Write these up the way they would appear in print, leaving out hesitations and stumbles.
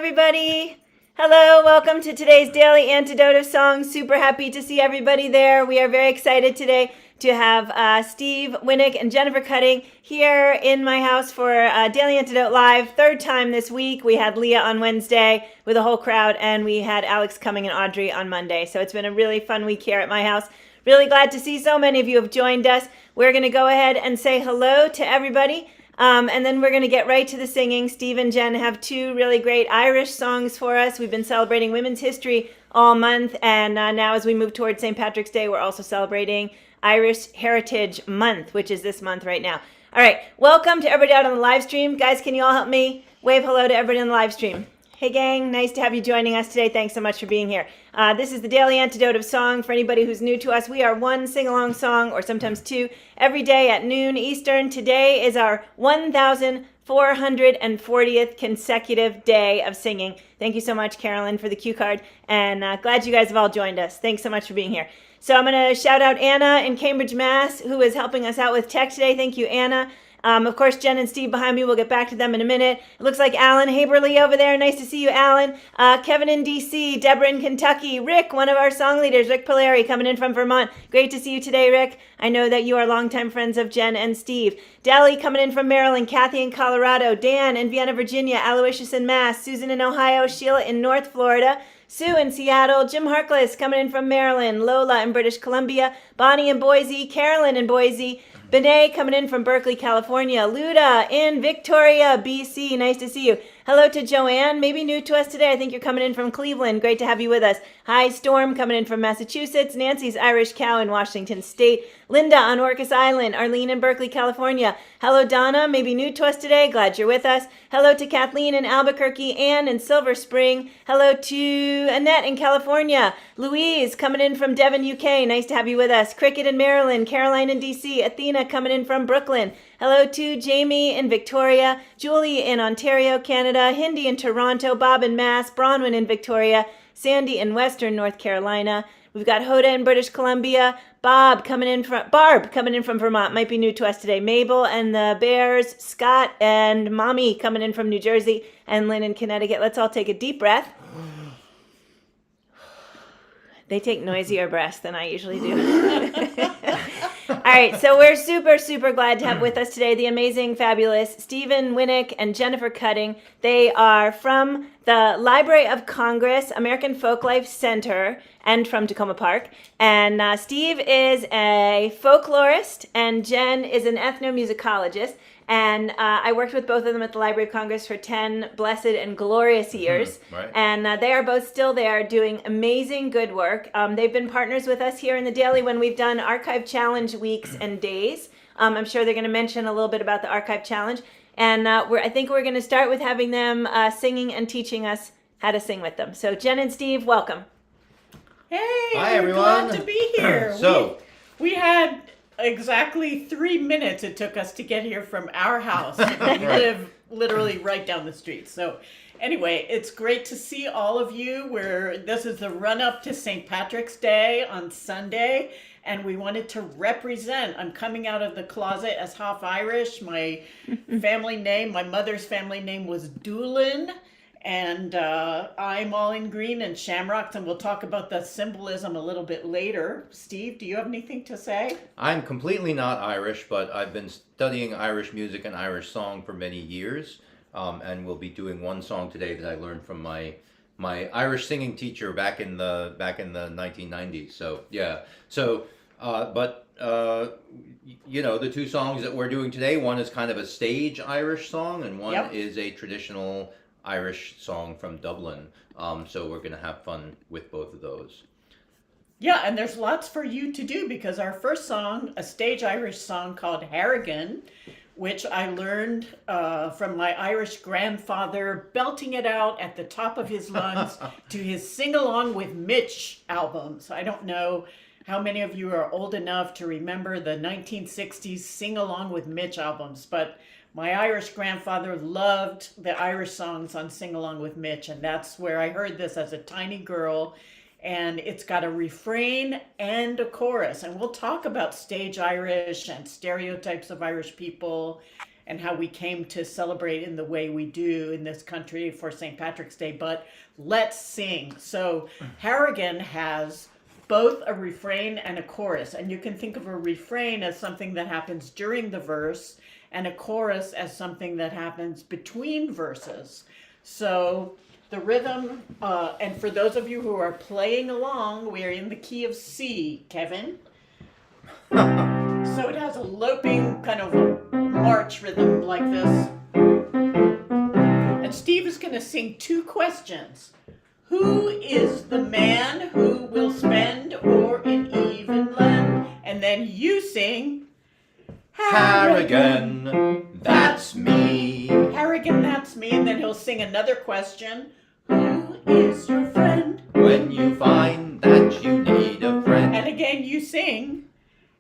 everybody. Hello, welcome to today's daily antidote of songs. Super happy to see everybody there. We are very excited today to have Steve Winick and Jennifer Cutting here in my house for Daily Antidote Live. Third time this week. We had Leah on Wednesday with a whole crowd, and we had Alex coming and Audrey on Monday. So it's been a really fun week here at my house. Really glad to see so many of you have joined us. We're going to go ahead and say hello to everybody. And then we're going to get right to the singing. Steve and Jen have two really great Irish songs for us. We've been celebrating Women's History all month, and now as we move towards St. Patrick's Day, we're also celebrating Irish Heritage Month, which is this month right now. All right, welcome to everybody out on the live stream. Guys, can you all help me wave hello to everybody on the live stream? Hey gang, nice to have you joining us today. Thanks so much for being here. This is the Daily Antidote of Song. For anybody who's new to us, we are one sing-along song, or sometimes two, every day at noon Eastern. Today is our 1,440th consecutive day of singing. Thank you so much, Carolyn, for the cue card, and glad you guys have all joined us. Thanks so much for being here. So I'm going to shout out Anna in Cambridge, Mass., who is helping us out with tech today. Thank you, Anna. Of course, Jen and Steve behind me. We'll get back to them in a minute. It looks like Alan Haberly over there. Nice to see you, Alan. Kevin in D.C., Deborah in Kentucky, Rick, one of our song leaders, Rick Polari, coming in from Vermont. Great to see you today, Rick. I know that you are longtime friends of Jen and Steve. Deli coming in from Maryland, Kathy in Colorado, Dan in Vienna, Virginia, Aloysius in Mass, Susan in Ohio, Sheila in North Florida, Sue in Seattle, Jim Harkless coming in from Maryland, Lola in British Columbia, Bonnie in Boise, Carolyn in Boise, Benet coming in from Berkeley, California, Luda in Victoria, BC. Nice to see you. Hello to Joanne, maybe new to us today. I think you're coming in from Cleveland. Great to have you with us. Hi, Storm coming in from Massachusetts. Nancy's Irish Cow in Washington State. Linda on Orcas Island. Arlene in Berkeley, California. Hello, Donna, maybe new to us today. Glad you're with us. Hello to Kathleen in Albuquerque. Ann in Silver Spring. Hello to Annette in California. Louise coming in from Devon, UK. Nice to have you with us. Cricket in Maryland. Caroline in DC. Athena coming in from Brooklyn. Hello to Jamie in Victoria, Julie in Ontario, Canada, Hindi in Toronto, Bob in Mass, Bronwyn in Victoria, Sandy in Western North Carolina. We've got Hoda in British Columbia, Barb coming in from Vermont, might be new to us today, Mabel and the Bears, Scott and Mommy coming in from New Jersey, and Lynn in Connecticut. Let's all take a deep breath. They take noisier breaths than I usually do. All right, so we're super, super glad to have with us today the amazing, fabulous Stephen Winick and Jennifer Cutting. They are from the Library of Congress, American Folklife Center, and from Tacoma Park. And Steve is a folklorist, and Jen is an ethnomusicologist. And I worked with both of them at the Library of Congress for 10 blessed and glorious years. Right. And they are both still there doing amazing good work. They've been partners with us here in the Daily when we've done Archive Challenge weeks and days. I'm sure they're going to mention a little bit about the Archive Challenge. And I think we're going to start with having them singing and teaching us how to sing with them. So Jen and Steve, welcome. Hey, Hi, we're everyone. glad to be here. We had exactly 3 minutes it took us to get here from our house. We live literally right down the street. So anyway, it's great to see all of you. This is the run up to St. Patrick's Day on Sunday, and we wanted to represent. I'm coming out of the closet as half Irish. My family name, my mother's family name was Doolin. And I'm all in green and shamrocks, and we'll talk about the symbolism a little bit later. Steve, do you have anything to say? I'm completely not Irish, but I've been studying Irish music and Irish song for many years, and we'll be doing one song today that I learned from my Irish singing teacher back in the 1990s. So yeah. So you know, the two songs that we're doing today, one is kind of a stage Irish song, and one is a traditional Irish song from Dublin. So we're going to have fun with both of those. Yeah, and there's lots for you to do because our first song, a stage Irish song called Harrigan, which I learned from my Irish grandfather belting it out at the top of his lungs to his Sing Along with Mitch albums. I don't know how many of you are old enough to remember the 1960s Sing Along with Mitch albums, but my Irish grandfather loved the Irish songs on Sing Along with Mitch, and that's where I heard this as a tiny girl. And it's got a refrain and a chorus. And we'll talk about stage Irish and stereotypes of Irish people and how we came to celebrate in the way we do in this country for St. Patrick's Day, but let's sing. So Harrigan has both a refrain and a chorus, and you can think of a refrain as something that happens during the verse and a chorus as something that happens between verses. So the rhythm, and for those of you who are playing along, we are in the key of C, Kevin. So it has a loping kind of march rhythm like this. And Steve is going to sing 2 questions. Who is the man who will spend o'er an even land? And then you sing, Harrigan, that's me. Harrigan, that's me. And then he'll sing another question. Who is your friend? When you find that you need a friend. And again you sing,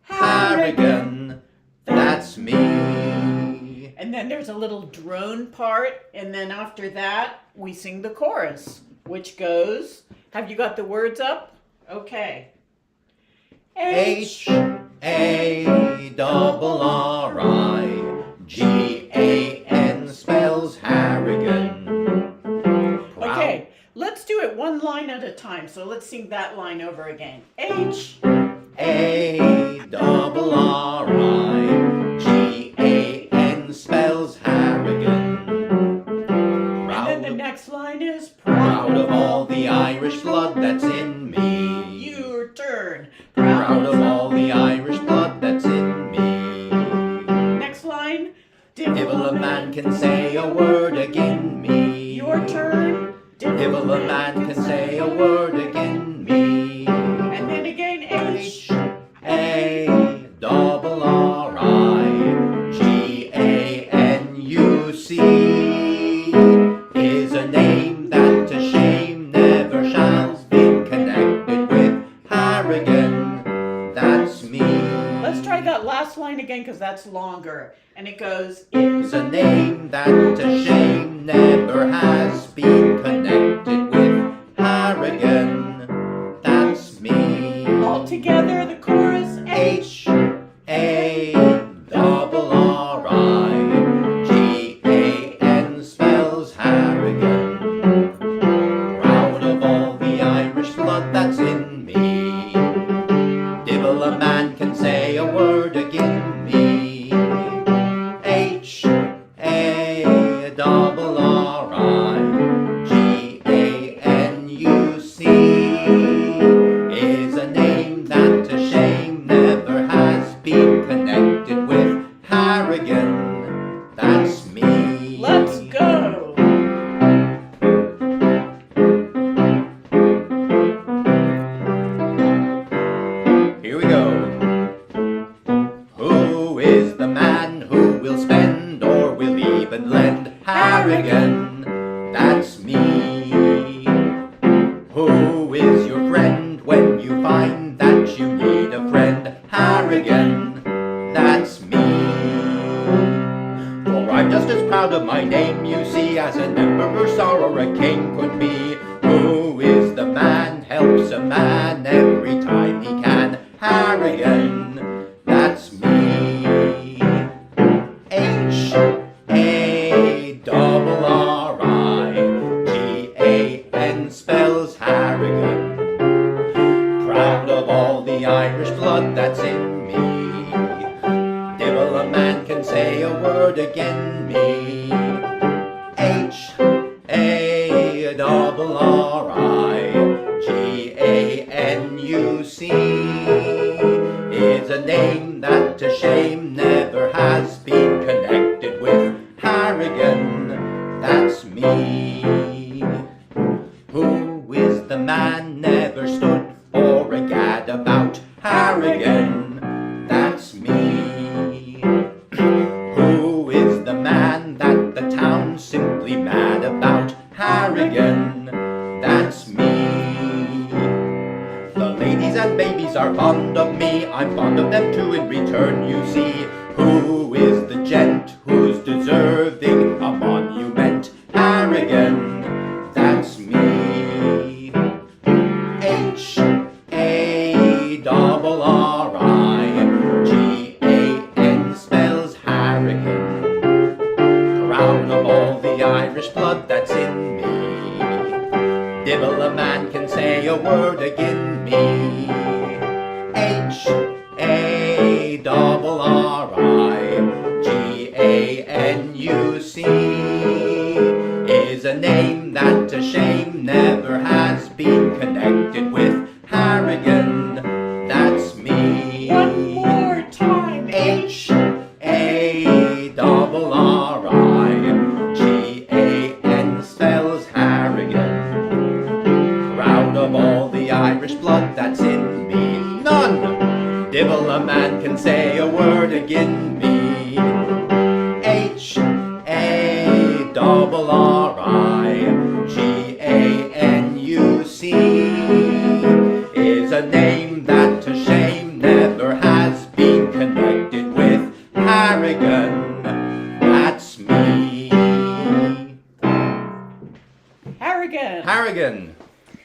Harrigan, that's me. And then there's a little drone part. And then after that, we sing the chorus, which goes, have you got the words up? Okay. Harrigan spells Harrigan. Okay, let's do it one line at a time. So let's sing that line over again. Harrigan spells Harrigan. And then the next line is Proud of all the Irish blood that's in me. Your turn. Proud of all the Irish blood that's in me. Next line. Divil a man can say a word agin me. Your turn. Divil a man can say a word agin me. And then again Harriganuc is a name that to shame never shall be connected with Harrigan. That's me. Let's try that last line again because that's longer. And it goes, is Is a name that to shame never has been connected with Harrigan. That's me. all together the chorus. Harrigan spells Harrigan. Proud of all the Irish blood that's in me. Divil a man can say a word agin me. Harriganuc is a name that to shame never has been connected with Harrigan. That's me. Let's go. Here we go. Who is the man who will spend or will even lend? Harrigan, that's me. Who is your friend when you find that you need a friend? Harrigan, that's me. For I'm just as proud of my name, you see, as an emperor or a king could be. Who is the man helps a man every time he can? Harrigan, that's me. Harrigan spells Harrigan. Proud of all the Irish blood that's in me. Divil a man can say a word agin me. Harriganuc is a name that to shame never has been connected with Harrigan. That's me. Who is the man never stood for a gad about? Harrigan, that's me. Who is the man that the town's simply mad about? Harrigan, that's me. The ladies and babies are fond of me, I'm fond of them too in return, you see. Who is the gent who's deserving a monument? Harrigan, that's me. Harrigan spells Harrigan. Divil a man can say a word agin me. Harriganuc is a name that to shame never has been connected with Harrigan. That's me. One more time. Harrigan spells Harrigan. Proud of all the Irish blood that's in me. None, divil a man can say a word agin me. Harriganuc is a name that to shame never has been connected with Harrigan. That's me. Harrigan. Harrigan.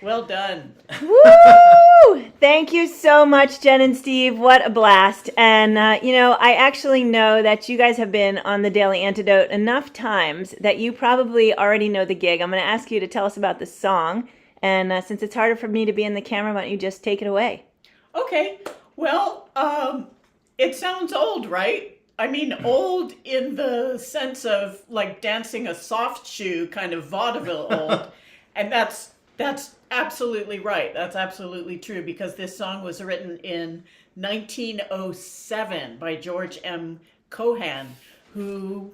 Well done. Woo! Thank you so much, Jen and Steve. What a blast. And, I actually know that you guys have been on the Daily Antidote enough times that you probably already know the gig. I'm going to ask you to tell us about the song. And since it's harder for me to be in the camera, why don't you just take it away? Okay. Well, it sounds old, right? I mean, old in the sense of like dancing a soft shoe, kind of vaudeville old. And that's absolutely right. That's absolutely true, because this song was written in 1907 by George M. Cohan, who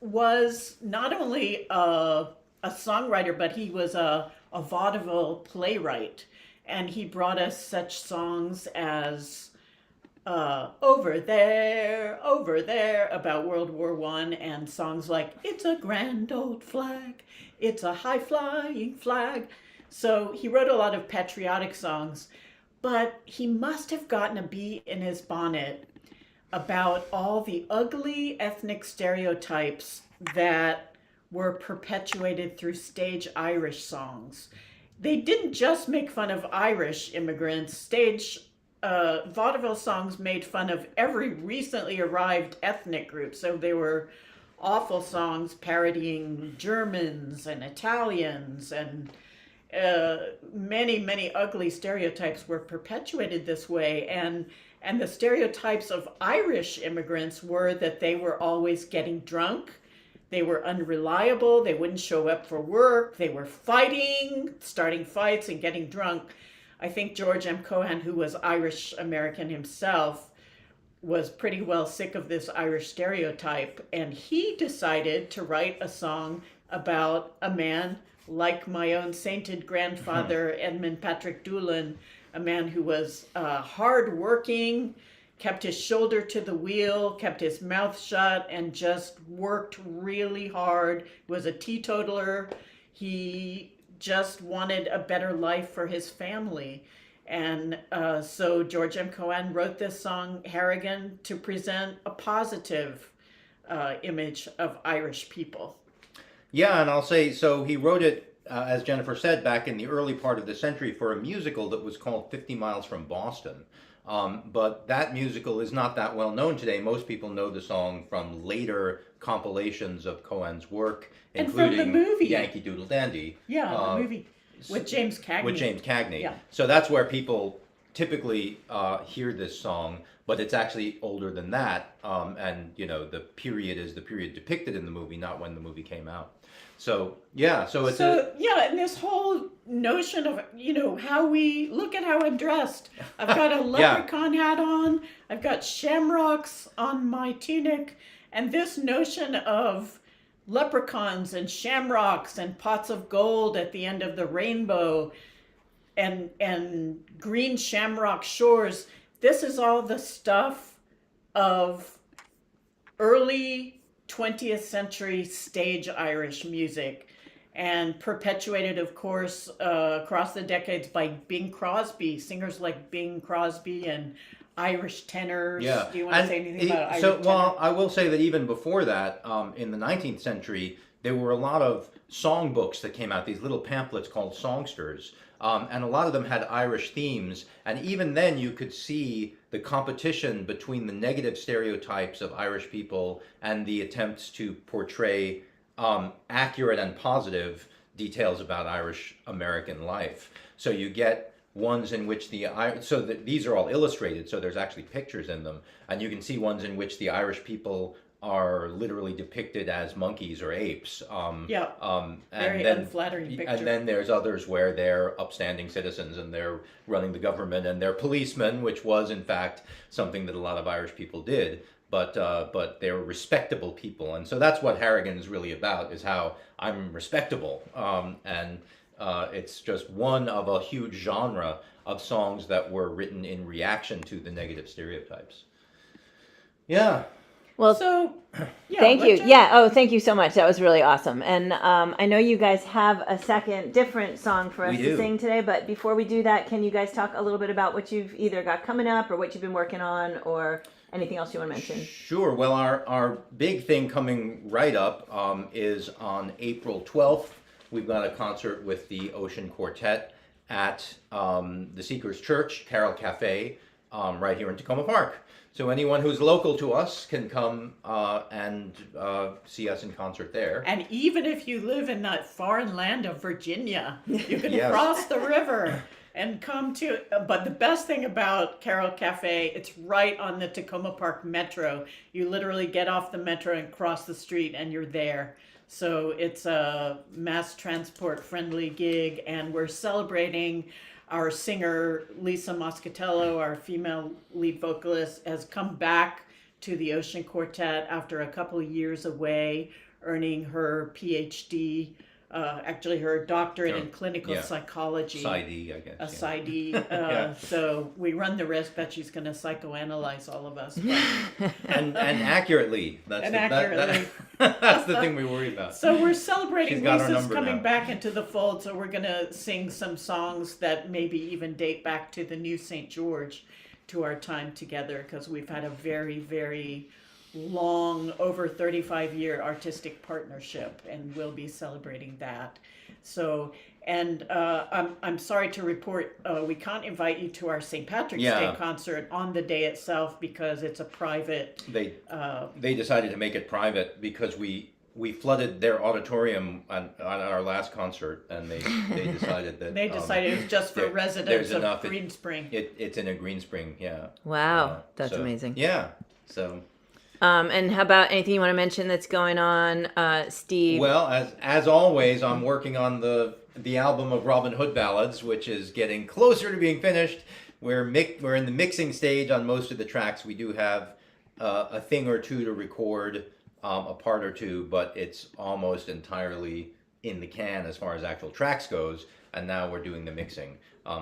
was not only a songwriter, but he was a vaudeville playwright. And he brought us such songs as Over There, about World War I, and songs like It's a Grand Old Flag, It's a High-Flying Flag. So he wrote a lot of patriotic songs, but he must have gotten a bee in his bonnet about all the ugly ethnic stereotypes that were perpetuated through stage Irish songs. They didn't just make fun of Irish immigrants. Stage vaudeville songs made fun of every recently arrived ethnic group. So they were awful songs parodying Germans and Italians, and many ugly stereotypes were perpetuated this way. And the stereotypes of Irish immigrants were that they were always getting drunk, they were unreliable, they wouldn't show up for work, they were fighting, starting fights and getting drunk. I think George M. Cohan, who was Irish American himself, was pretty well sick of this Irish stereotype, and he decided to write a song about a man like my own sainted grandfather, Edmund Patrick Doolan, a man who was hardworking, kept his shoulder to the wheel, kept his mouth shut, and just worked really hard, was a teetotaler. He just wanted a better life for his family. And so George M. Cohan wrote this song, Harrigan, to present a positive image of Irish people. Yeah, and I'll say, so he wrote it, as Jennifer said, back in the early part of the century for a musical that was called 50 Miles from Boston. But that musical is not that well known today. Most people know the song from later compilations of Cohan's work, including and from the movie. Yankee Doodle Dandy. Yeah, the movie with James Cagney. With James Cagney. Yeah. So that's where people typically hear this song, but it's actually older than that. And, the period is the period depicted in the movie, not when the movie came out. So, yeah, and this whole notion of, how we look at how I'm dressed. I've got a leprechaun hat on, I've got shamrocks on my tunic, and this notion of leprechauns and shamrocks and pots of gold at the end of the rainbow and green shamrock shores, this is all the stuff of early 20th century stage Irish music, and perpetuated, of course, across the decades by Bing Crosby, singers like Bing Crosby and Irish tenors. Yeah. Do you want to say anything about Irish tenors? Well, I will say that even before that, in the 19th century, there were a lot of songbooks that came out, these little pamphlets called songsters, and a lot of them had Irish themes, and even then you could see the competition between the negative stereotypes of Irish people and the attempts to portray accurate and positive details about Irish American life. So you get ones in which these are all illustrated, so there's actually pictures in them, and you can see ones in which the Irish people are literally depicted as monkeys or apes. Very unflattering picture. And then there's others where they're upstanding citizens and they're running the government and they're policemen, which was in fact something that a lot of Irish people did. But they're respectable people, and so that's what Harrigan is really about: is how I'm respectable, and it's just one of a huge genre of songs that were written in reaction to the negative stereotypes. Yeah. Well, So, thank you. let's- Yeah. Oh, thank you so much. That was really awesome. And I know you guys have a second different song for us We to do. sing today. But before we do that, can you guys talk a little bit about what you've either got coming up or what you've been working on or anything else you want to mention? Sure. Well, our big thing coming right up is on April 12th. We've got a concert with the Ocean Quartet at the Seekers Church, Carol Cafe, right here in Tacoma Park. So anyone who's local to us can come and see us in concert there. And even if you live in that foreign land of Virginia, you can Yes. cross the river and come to. But the best thing about Carol Cafe, it's right on the Tacoma Park Metro. You literally get off the metro and cross the street, and you're there. So it's a mass transport friendly gig, and we're celebrating. Our singer, Lisa Moscatello, our female lead vocalist, has come back to the Ocean Quartet after a couple of years away, earning her PhD, actually her doctorate in clinical Yeah. psychology. PsyD, I guess. A yeah. PsyD. Yeah. So we run the risk that she's going to psychoanalyze all of us. But- And accurately. That's And the, accurately. that's the thing we worry about. So we're celebrating. She's got our Lisa's number coming now. back into the fold, so we're gonna sing some songs that maybe even date back to the new St. George, to our time together, because we've had a very, very long, over 35-year artistic partnership, and we'll be celebrating that. So, and I'm sorry to report we can't invite you to our St. Patrick's Yeah. Day concert on the day itself because it's a private. They decided to make it private because we flooded their auditorium on our last concert, and they decided that They decided it was just for there's residents enough. of Green Spring. It's in a Green Spring, yeah. Wow, that's So, amazing. Yeah. So And how about anything you want to mention that's going on, Steve? well, as always, I'm working on the album of Robin Hood ballads, which is getting closer to being finished. We're in the mixing stage on most of the tracks. We do have a thing or two to record, a part or two, but it's almost entirely in the can as far as actual tracks goes. And now we're doing the mixing.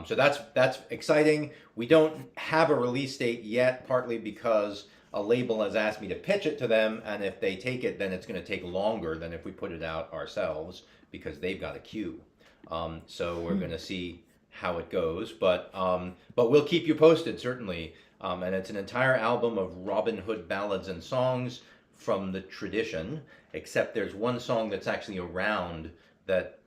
So that's exciting. We don't have a release date yet, partly because a label has asked me to pitch it to them, and if they take it, then it's going to take longer than if we put it out ourselves because they've got a queue. So we're going to see how it goes, but we'll keep you posted certainly. And it's an entire album of Robin Hood ballads and songs from the tradition, except there's one song that's actually around that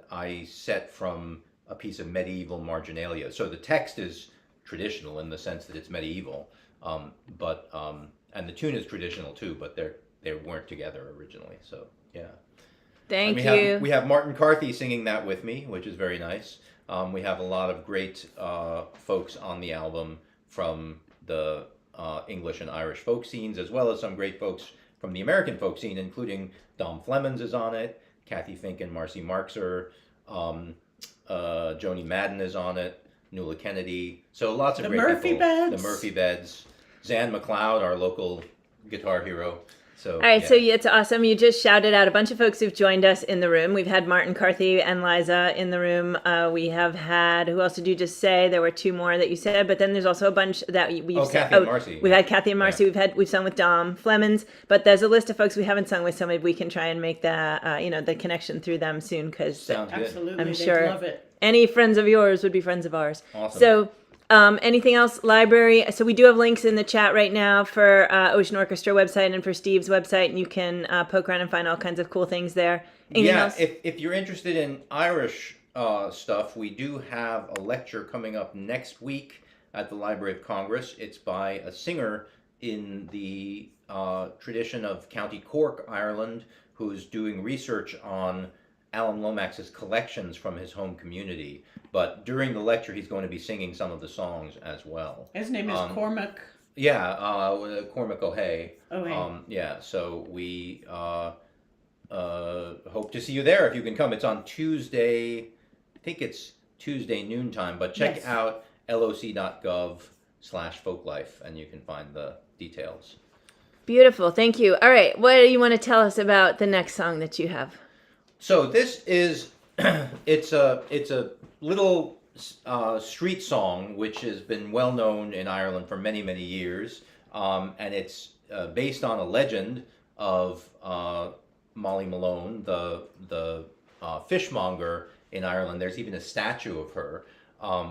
I set from a piece of medieval marginalia. So the text is traditional in the sense that it's medieval, and the tune is traditional too, but they weren't together originally. So yeah. Thank And you. we have Martin Carthy singing that with me, which is very nice. We have a lot of great folks on the album from the English and Irish folk scenes, as well as some great folks from the American folk scene, including Dom Flemons is on it, Kathy Fink and Marcy Marxer, Joni Madden is on it, Nuala Kennedy. So lots of The great Murphy people. Beds. The Murphy Beds. Zan McLeod, our local guitar hero. So, All right, yeah. so it's awesome. You just shouted out a bunch of folks who've joined us in the room. We've had Martin Carthy and Liza in the room. We have had, who else did you just say? There were two more that you said, but then there's also a bunch that we've said. Kathy and Marcy. We've had Kathy and Marcy. Yeah. We've sung with Dom Flemons, but there's a list of folks we haven't sung with. So maybe we can try and make the connection through them soon, because Sounds good. Absolutely, I'm they'd sure love it. any friends of yours would be friends of ours. Awesome. So, anything else? Library. So we do have links in the chat right now for Ocean Orchestra website and for Steve's website, and you can poke around and find all kinds of cool things there. Anything else? If you're interested in Irish stuff, we do have a lecture coming up next week at the Library of Congress. It's by a singer in the tradition of County Cork, Ireland, who's doing research on Alan Lomax's collections from his home community. But during the lecture, he's going to be singing some of the songs as well. His name is Cormac. Yeah, Cormac O'Hay. O'Hay. Yeah, so we hope to see you there if you can come. It's on Tuesday, I think it's Tuesday noontime, but check Yes. out loc.gov/folklife and you can find the details. Beautiful. Thank you. All right. What do you want to tell us about the next song that you have? So this is, it's a little street song which has been well known in Ireland for many, many years. And it's based on a legend of Molly Malone, the fishmonger in Ireland. There's even a statue of her,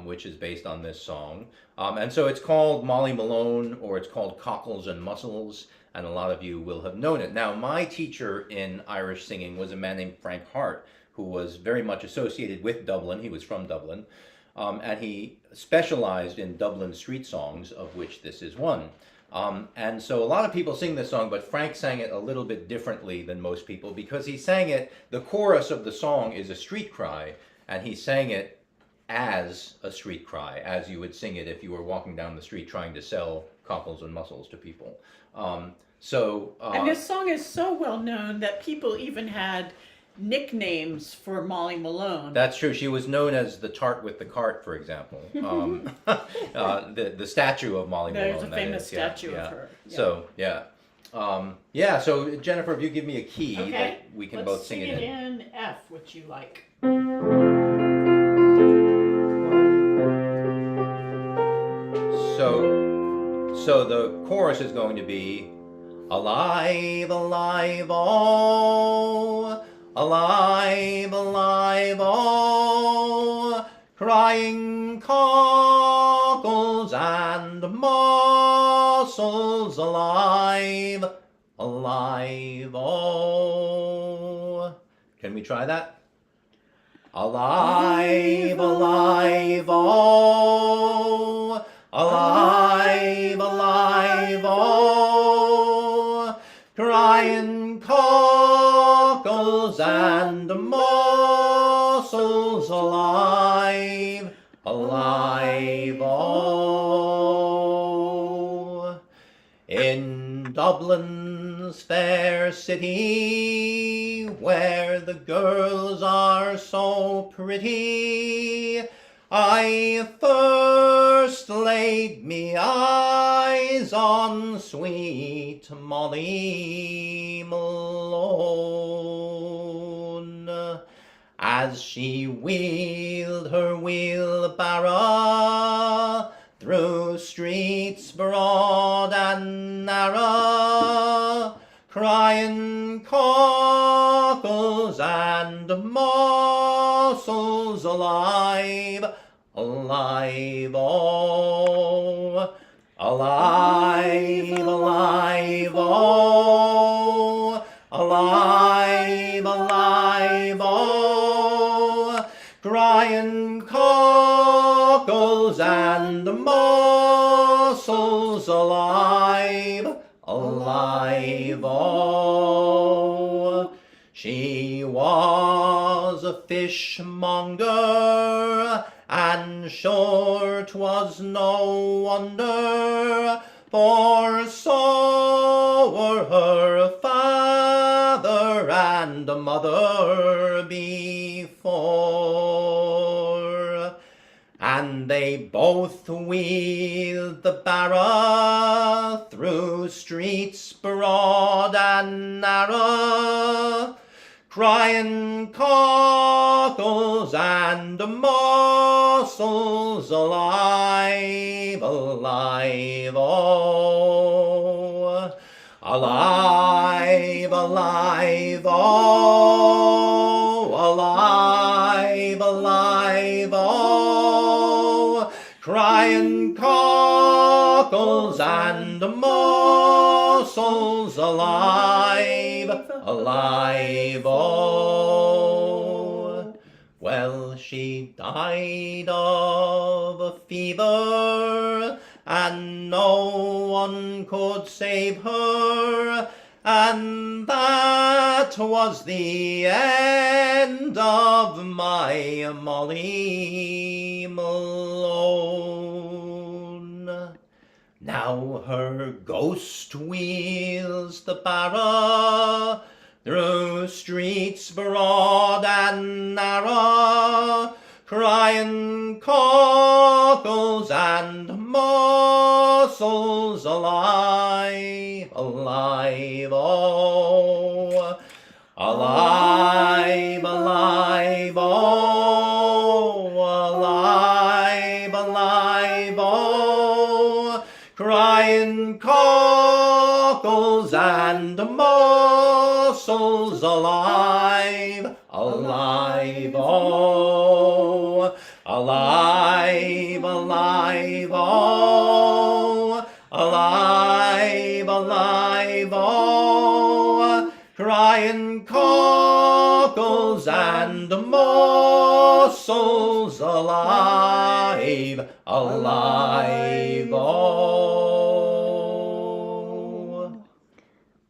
which is based on this song. And so it's called Molly Malone, or it's called Cockles and Mussels, and a lot of you will have known it. Now, my teacher in Irish singing was a man named Frank Hart, who was very much associated with Dublin. He was from Dublin, and he specialized in Dublin street songs, of which this is one. And so a lot of people sing this song, but Frank sang it a little bit differently than most people, because he sang it, the chorus of the song is a street cry, and he sang it as a street cry, as you would sing it if you were walking down the street trying to sell cockles and mussels to people. And this song is so well known that people even had nicknames for Molly Malone. That's true. She was known as the tart with the cart, for example. The statue of Molly Malone. There's a famous statue of her. Yeah. So, so Jennifer, if you give me a key that we can both sing it in. in F, which you like. So the chorus is going to be, alive, alive, oh, alive, alive, oh, crying cockles and mussels, alive, alive, oh. Can we try that? Alive, alive, oh, alive, alive, oh, crying cockles and mussels, alive, alive, oh. In Dublin's fair city, where the girls are so pretty, I first laid me eyes on sweet Molly Malone, as she wheeled her wheelbarrow through streets broad and narrow, crying cockles and mussels, alive, alive, oh, alive, alive, oh, alive, alive, oh, crying cockles and mussels, alive, alive, oh. She was a fishmonger, and sure 'twas no wonder, for so were her father and mother before. And they both wheeled the barrow through streets broad and narrow, crying cockles and mussels, alive, alive, oh, alive, alive, oh, alive, alive, oh, crying cockles and mussels, alive, alive, oh. Well, she died of a fever, and no one could save her, And that was the end of my Molly Malone. Now her ghost wheels the barrow through streets broad and narrow, crying cockles and mussels alive, alive, oh, alive, alive, oh, alive, alive, oh, crying cockles and mussels alive, alive, oh, alive, alive, oh, alive, alive, oh, crying cockles and mussels alive, alive, oh.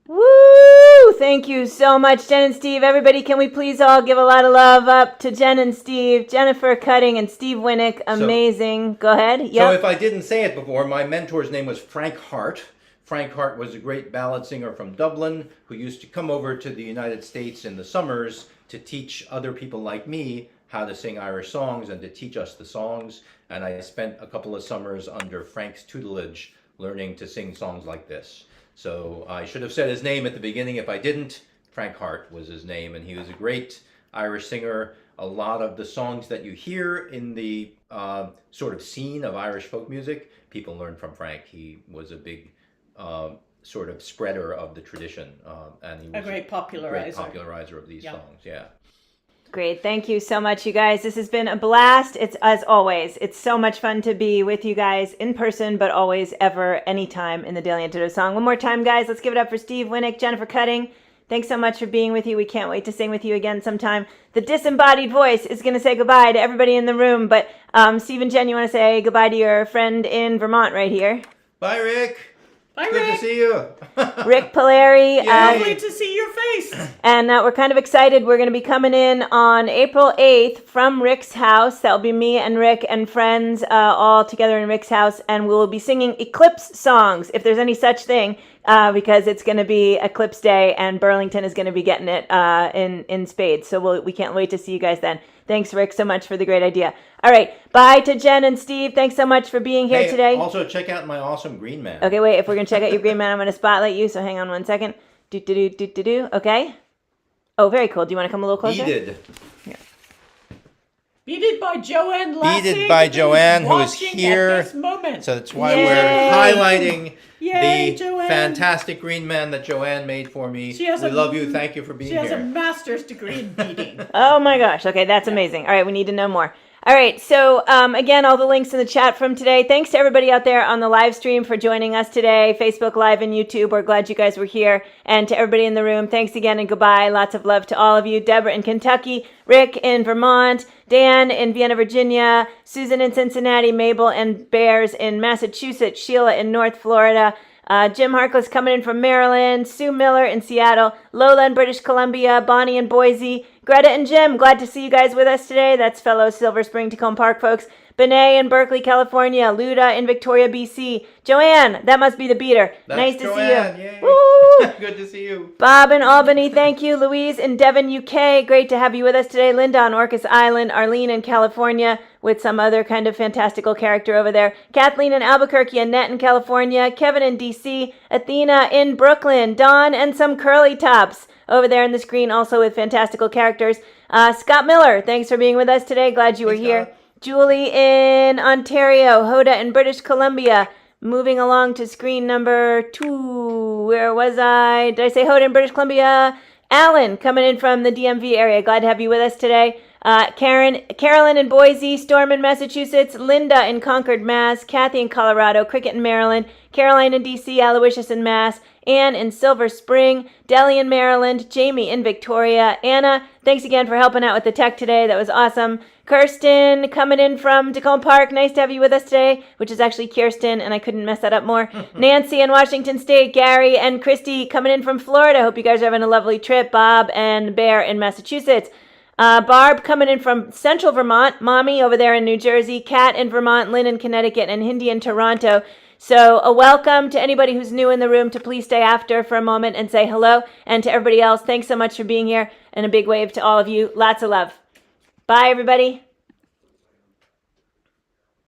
Woo! Thank you so much, Jen and Steve. Everybody, can we please all give a lot of love up to Jen and Steve, Jennifer Cutting and Steve Winick. Amazing. Go ahead. Yep. So if I didn't say it before, my mentor's name was Frank Hart. Frank Hart was a great ballad singer from Dublin who used to come over to the United States in the summers to teach other people like me how to sing Irish songs and to teach us the songs. And I spent a couple of summers under Frank's tutelage learning to sing songs like this. So I should have said his name at the beginning. If I didn't, Frank Hart was his name, and he was a great Irish singer. A lot of the songs that you hear in the sort of scene of Irish folk music, people learned from Frank. He was a big sort of spreader of the tradition, and he was A great popularizer of these songs. Yeah. Great. Thank you so much, you guys. This has been a blast. It's, as always, it's so much fun to be with you guys in person, but always, ever, anytime in the Daily Antidote song. One more time, guys. Let's give it up for Steve Winick, Jennifer Cutting. Thanks so much for being with you. We can't wait to sing with you again sometime. The disembodied voice is going to say goodbye to everybody in the room, but Steve and Jen, you want to say goodbye to your friend in Vermont right here? Bye, Rick. Bye, Good Rick. to see you. Rick Polari. Lovely to see your face. And we're kind of excited. We're going to be coming in on April 8th from Rick's house. That'll be me and Rick and friends all together in Rick's house. And we'll be singing Eclipse songs, if there's any such thing, because it's going to be Eclipse Day and Burlington is going to be getting it in spades. So we can't wait to see you guys then. Thanks, Rick, so much for the great idea. All right. Bye to Jen and Steve. Thanks so much for being here today. Also, check out my awesome green man. Okay, wait. If we're going to check out your green man, I'm going to spotlight you. So hang on one second. Do. Okay. Oh, very cool. Do you want to come a little closer? Beaded. Beaded by Joanne Lassie. Beaded by Joanne, who is watching here. At this moment. So that's why Yay. we're highlighting Yay, the Joanne. fantastic green man that Joanne made for me. We love you. Thank you for being She has a here. master's degree in beading. Oh my gosh. Okay, that's amazing. All right, we need to know more. All right, so again, all the links in the chat from today. Thanks to everybody out there on the live stream for joining us today, Facebook Live and YouTube. We're glad you guys were here. And to everybody in the room, thanks again and goodbye. Lots of love to all of you. Deborah in Kentucky, Rick in Vermont, Dan in Vienna, Virginia, Susan in Cincinnati, Mabel and Bears in Massachusetts, Sheila in North Florida, Jim Harkless coming in from Maryland, Sue Miller in Seattle, Lola in British Columbia, Bonnie in Boise, Greta and Jim, glad to see you guys with us today. That's fellow Silver Spring Tacoma Park folks. Benet in Berkeley, California, Luda in Victoria, BC. Joanne, that must be the beater. That's nice to Joanne. see you. Yay. Woo! Good to see you. Bob in Albany, thank you. Louise in Devon, UK, great to have you with us today. Linda on Orcas Island, Arlene in California with some other kind of fantastical character over there. Kathleen in Albuquerque, Annette in California, Kevin in DC, Athena in Brooklyn, Dawn and some curly tops over there in the screen also with fantastical characters. Scott Miller, thanks for being with us today. Glad you were here. Scott. Julie in Ontario, Hoda in British Columbia. Moving along to screen number 2. Where was I? Did I say Hoda in British Columbia? Alan coming in from the DMV area. Glad to have you with us today. Carolyn in Boise, Storm in Massachusetts, Linda in Concord, Mass, Kathy in Colorado, Cricket in Maryland, Caroline in DC, Aloysius in Mass, Ann in Silver Spring, Deli in Maryland, Jamie in Victoria, Anna, thanks again for helping out with the tech today. That was awesome. Kirsten coming in from Tacoma Park. Nice to have you with us today, which is actually Kirsten, and I couldn't mess that up more. Nancy in Washington State, Gary and Christy coming in from Florida. Hope you guys are having a lovely trip. Bob and Bear in Massachusetts. Barb coming in from Central Vermont, Mommy over there in New Jersey, Kat in Vermont, Lynn in Connecticut, and Hindi in Toronto. So a welcome to anybody who's new in the room to please stay after for a moment and say hello. And to everybody else, thanks so much for being here. And a big wave to all of you. Lots of love. Bye, everybody.